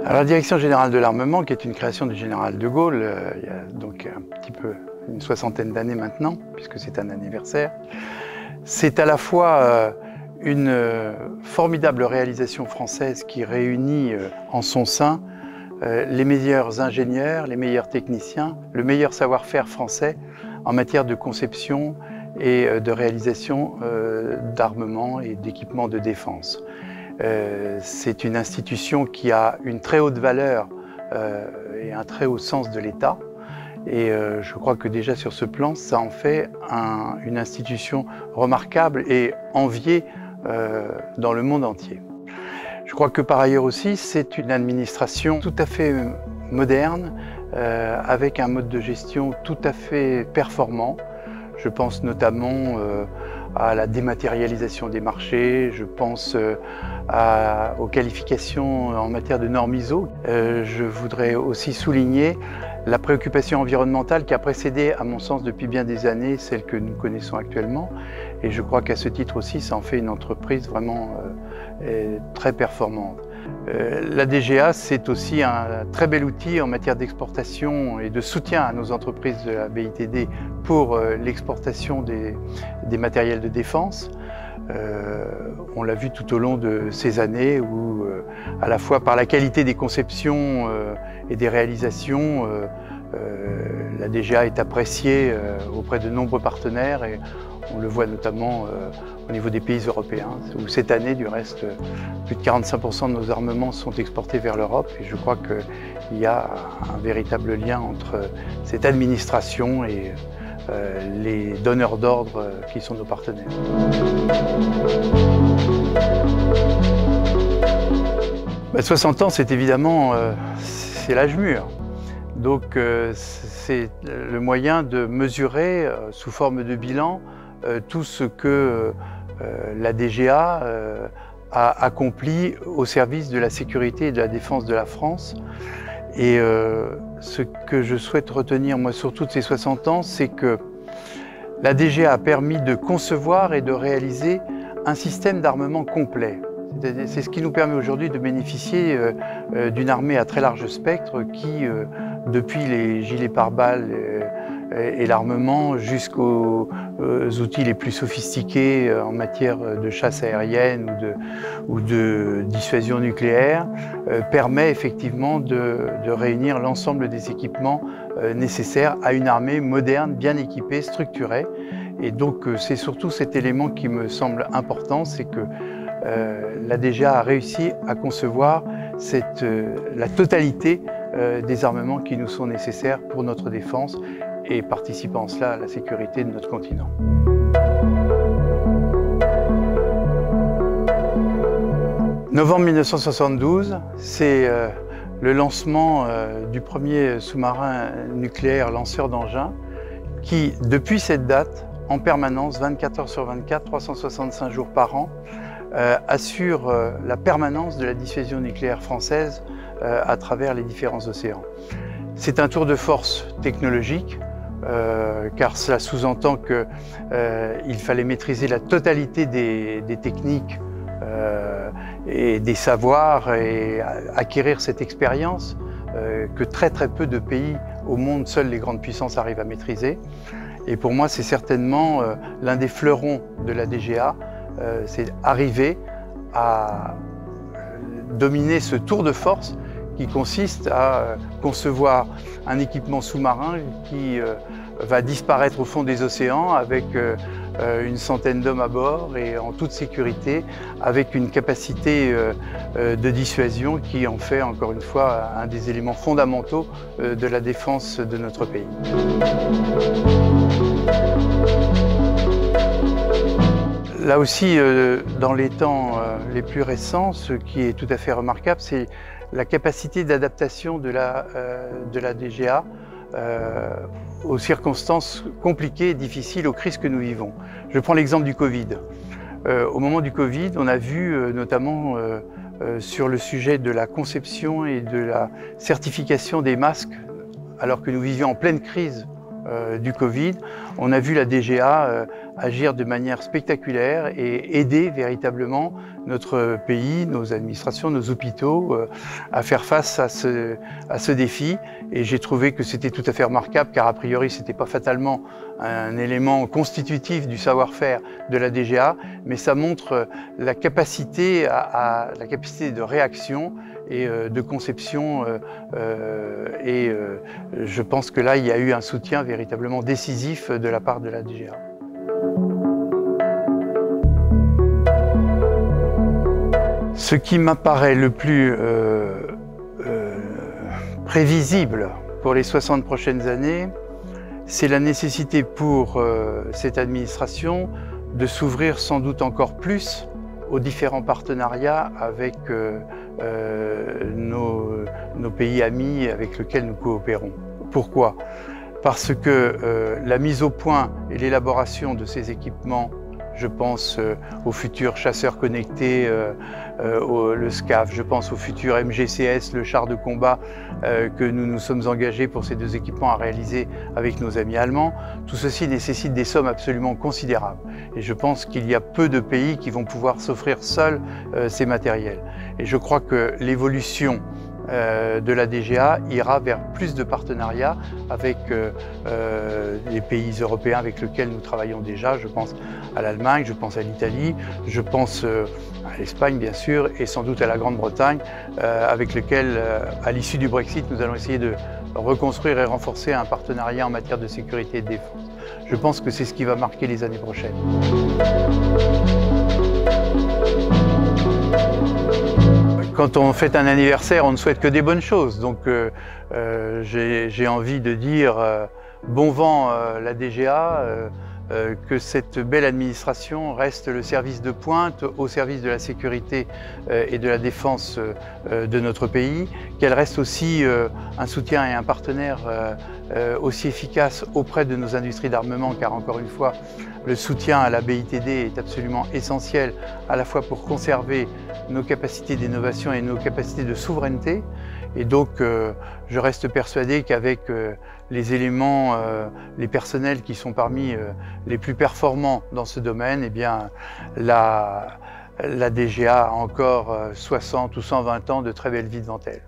Alors, la Direction générale de l'armement, qui est une création du général de Gaulle, il y a donc un petit peu une soixantaine d'années maintenant, puisque c'est un anniversaire, c'est à la fois une formidable réalisation française qui réunit en son sein les meilleurs ingénieurs, les meilleurs techniciens, le meilleur savoir-faire français en matière de conception et de réalisation d'armement et d'équipements de défense. C'est une institution qui a une très haute valeur et un très haut sens de l'État. Et je crois que déjà sur ce plan, ça en fait une institution remarquable et enviée dans le monde entier. Je crois que par ailleurs aussi, c'est une administration tout à fait moderne, avec un mode de gestion tout à fait performant. Je pense notamment à la dématérialisation des marchés, je pense aux qualifications en matière de normes ISO. Je voudrais aussi souligner la préoccupation environnementale qui a précédé, à mon sens, depuis bien des années, celle que nous connaissons actuellement. Et je crois qu'à ce titre aussi, ça en fait une entreprise vraiment très performante. La DGA, c'est aussi un très bel outil en matière d'exportation et de soutien à nos entreprises de la BITD pour l'exportation des matériels de défense. On l'a vu tout au long de ces années où, à la fois par la qualité des conceptions et des réalisations, la DGA est appréciée auprès de nombreux partenaires et on le voit notamment au niveau des pays européens, où cette année, du reste, plus de 45% de nos armements sont exportés vers l'Europe et je crois qu'il y a un véritable lien entre cette administration et les donneurs d'ordre qui sont nos partenaires. 60 ans, c'est évidemment c'est l'âge mûr. Donc c'est le moyen de mesurer sous forme de bilan tout ce que la DGA a accompli au service de la sécurité et de la défense de la France. Et ce que je souhaite retenir, moi, sur toutes ces 60 ans, c'est que la DGA a permis de concevoir et de réaliser un système d'armement complet. C'est ce qui nous permet aujourd'hui de bénéficier d'une armée à très large spectre qui, depuis les gilets pare-balles et l'armement jusqu'aux outils les plus sophistiqués en matière de chasse aérienne ou de dissuasion nucléaire, permet effectivement de réunir l'ensemble des équipements nécessaires à une armée moderne, bien équipée, structurée. Et donc c'est surtout cet élément qui me semble important, c'est que la DGA a réussi à concevoir la totalité des armements qui nous sont nécessaires pour notre défense et participant en cela à la sécurité de notre continent. Novembre 1972, c'est le lancement du premier sous-marin nucléaire lanceur d'engins qui, depuis cette date, en permanence, 24 heures sur 24, 365 jours par an, assure la permanence de la dissuasion nucléaire française à travers les différents océans. C'est un tour de force technologique, car cela sous-entend qu'il fallait maîtriser la totalité des techniques et des savoirs et acquérir cette expérience que très peu de pays au monde, seules les grandes puissances arrivent à maîtriser. Et pour moi, c'est certainement l'un des fleurons de la DGA, c'est arriver à dominer ce tour de force qui consiste à concevoir un équipement sous-marin qui va disparaître au fond des océans avec une centaine d'hommes à bord et en toute sécurité, avec une capacité de dissuasion qui en fait encore une fois un des éléments fondamentaux de la défense de notre pays. Là aussi, dans les temps les plus récents, ce qui est tout à fait remarquable, c'est la capacité d'adaptation de la DGA aux circonstances compliquées et difficiles, aux crises que nous vivons. Je prends l'exemple du Covid. Au moment du Covid, on a vu notamment sur le sujet de la conception et de la certification des masques, alors que nous vivions en pleine crise du Covid, on a vu la DGA agir de manière spectaculaire et aider véritablement notre pays, nos administrations, nos hôpitaux à faire face à ce défi. Et j'ai trouvé que c'était tout à fait remarquable, car a priori ce n'était pas fatalement un élément constitutif du savoir-faire de la DGA, mais ça montre la capacité de réaction et de conception, je pense que là il y a eu un soutien véritablement décisif de la part de la DGA. Ce qui m'apparaît le plus prévisible pour les 60 prochaines années, c'est la nécessité pour cette administration de s'ouvrir sans doute encore plus aux différents partenariats avec nos pays amis avec lesquels nous coopérons. Pourquoi? Parce que la mise au point et l'élaboration de ces équipements, je pense aux futurs chasseurs connectés, le SCAF, je pense au futur MGCS, le char de combat que nous nous sommes engagés pour ces deux équipements à réaliser avec nos amis allemands. Tout ceci nécessite des sommes absolument considérables. Et je pense qu'il y a peu de pays qui vont pouvoir s'offrir seuls ces matériels. Et je crois que l'évolution de la DGA ira vers plus de partenariats avec les pays européens avec lesquels nous travaillons déjà. Je pense à l'Allemagne, je pense à l'Italie, je pense à l'Espagne bien sûr et sans doute à la Grande-Bretagne avec lesquels à l'issue du Brexit nous allons essayer de reconstruire et renforcer un partenariat en matière de sécurité et de défense. Je pense que c'est ce qui va marquer les années prochaines. Quand on fête un anniversaire, on ne souhaite que des bonnes choses. Donc j'ai envie de dire bon vent la DGA, que cette belle administration reste le service de pointe au service de la sécurité et de la défense de notre pays, qu'elle reste aussi un soutien et un partenaire aussi efficace auprès de nos industries d'armement, car encore une fois, le soutien à la BITD est absolument essentiel à la fois pour conserver nos capacités d'innovation et nos capacités de souveraineté. Et donc, je reste persuadé qu'avec les éléments, les personnels qui sont parmi les plus performants dans ce domaine, eh bien, la DGA a encore 60 ou 120 ans de très belle vie devant elle.